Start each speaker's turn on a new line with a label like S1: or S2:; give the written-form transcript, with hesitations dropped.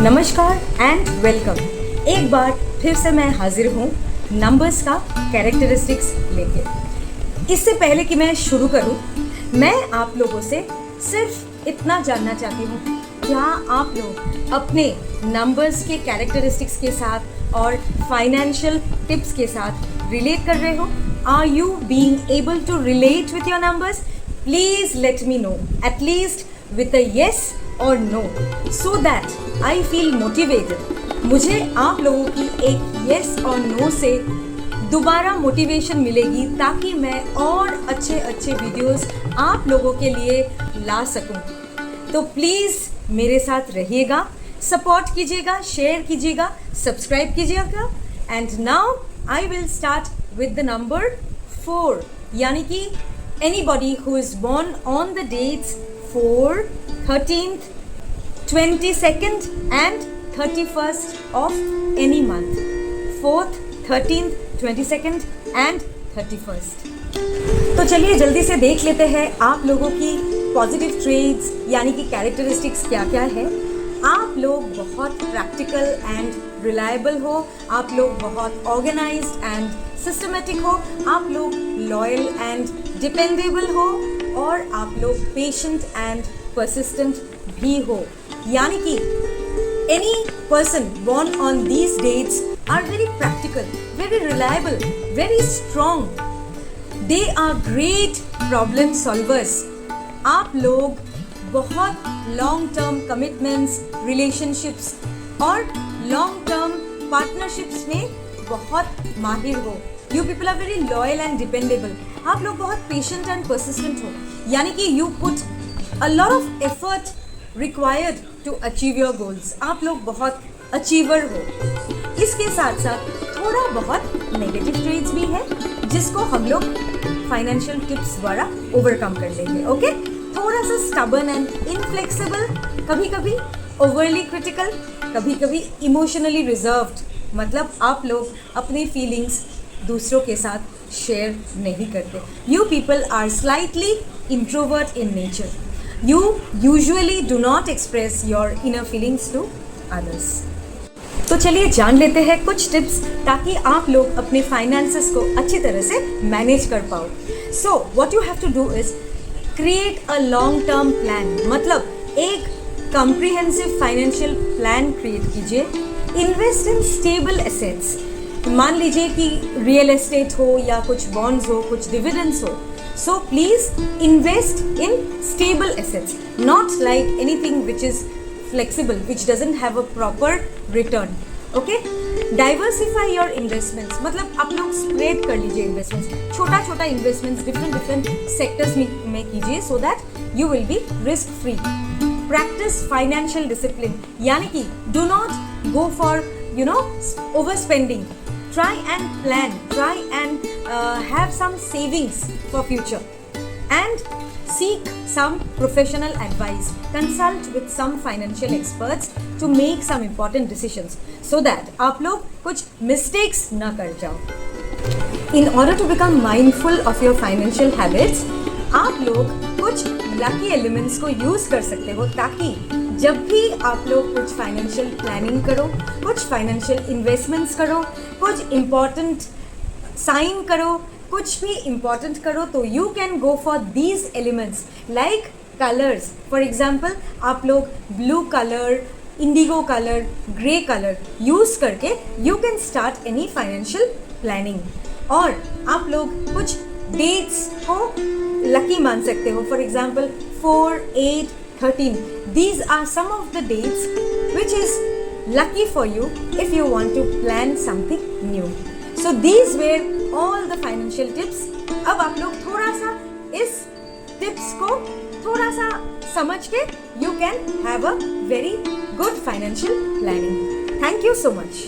S1: नमस्कार and welcome. एक बार फिर से मैं हाजिर हूँ नंबर्स का कैरेक्टरिस्टिक्स लेके। इससे पहले कि मैं शुरू करूँ, मैं आप लोगों से सिर्फ इतना जानना चाहती हूँ, क्या आप लोग अपने नंबर्स के कैरेक्टरिस्टिक्स के साथ और फाइनेंशियल टिप्स के साथ रिलेट कर रहे हो? Are you being able to relate with your numbers? Please let me know at least with a yes or no so that I feel motivated। मुझे आप लोगों की एक yes और no से दोबारा मोटिवेशन मिलेगी ताकि मैं और अच्छे अच्छे वीडियोस आप लोगों के लिए ला सकूं। तो प्लीज़ मेरे साथ रहिएगा, सपोर्ट कीजिएगा, शेयर कीजिएगा, सब्सक्राइब कीजिएगा। And now I will start with the number 4, यानी कि anybody who is born on the dates 4, 13th, 22nd and 31st of any month। 4th, 13th, 22nd and 31st। तो चलिए जल्दी से देख लेते हैं आप लोगों की पॉजिटिव ट्रेड्स यानी कि कैरेक्टरिस्टिक्स क्या क्या है। आप लोग बहुत प्रैक्टिकल एंड रिलायबल हो, आप लोग बहुत ऑर्गेनाइज्ड एंड सिस्टमेटिक हो, आप लोग लॉयल एंड डिपेंडेबल हो और आप लोग पेशेंट एंड परसिस्टेंट भी हो। यानी कि any person born on these dates are very practical, very reliable, very strong. They are great problem solvers। आप लोग बहुत लॉन्ग टर्म कमिटमेंट्स, रिलेशनशिप्स और लॉन्ग टर्म पार्टनरशिप्स में बहुत माहिर हो। You people are very loyal and dependable. आप लोग बहुत पेशेंट एंड परसिस्टेंट हो, यानी कि you put a lot of effort required to achieve your goals. आप लोग बहुत अचीवर हो। इसके साथ साथ थोड़ा बहुत नेगेटिव ट्रेड्स भी है जिसको हम लोग फाइनेंशियल टिप्स द्वारा ओवरकम कर लेंगे। ओके, थोड़ा सा स्टबर्न एंड इनफ्लेक्सिबल, कभी कभी ओवरली क्रिटिकल, कभी कभी इमोशनली रिजर्व्ड। मतलब आप लोग अपनी फीलिंग्स दूसरों के साथ शेयर नहीं करते। You people are slightly introvert in nature. You usually do not express your inner feelings to others. तो चलिए जान लेते हैं कुछ टिप्स ताकि आप लोग अपने फाइनेंसेस को अच्छी तरह से मैनेज कर पाओ। So what you have to do is create a long term plan. मतलब एक कॉम्प्रिहेंसिव फाइनेंशियल प्लान क्रिएट कीजिए। Invest in stable assets. मान लीजिए कि रियल एस्टेट हो या कुछ बॉन्ड्स हो, कुछ डिविडेंड्स हो। So please invest in stable assets, not like anything which is flexible, which doesn't have a proper return. Okay, diversify your investments. मतलब आप लोग स्प्रेड कर लीजिए इन्वेस्टमेंट्स, छोटा छोटा इन्वेस्टमेंट्स डिफरेंट सेक्टर्स में कीजिए so that you will be risk free. Practice financial discipline, यानी कि do not go for over spending. Try and plan, try and have some savings for future and seek some professional advice. Consult with some financial experts to make some important decisions so that आप लोग कुछ mistakes ना कर जाओ। In order to become mindful of your financial habits, आप लोग कुछ lucky elements को use कर सकते हो ताकि जब भी आप लोग कुछ फाइनेंशियल प्लानिंग करो, कुछ फाइनेंशियल इन्वेस्टमेंट्स करो, कुछ इम्पॉर्टेंट साइन करो, कुछ भी इम्पॉर्टेंट करो, तो you can go for these elements like colours. For example आप लोग blue colour, indigo colour, grey colour use करके you can start any financial planning. और आप लोग कुछ डेट्स को लकी मान सकते हो। For example 4, 8, 13. These are some of the dates which is lucky for you if you want to plan something new. So these were all the financial tips. अब आप लोग थोड़ा सा इस टिप्स को थोड़ा सा समझ के you can have a very good financial planning. Thank you so much.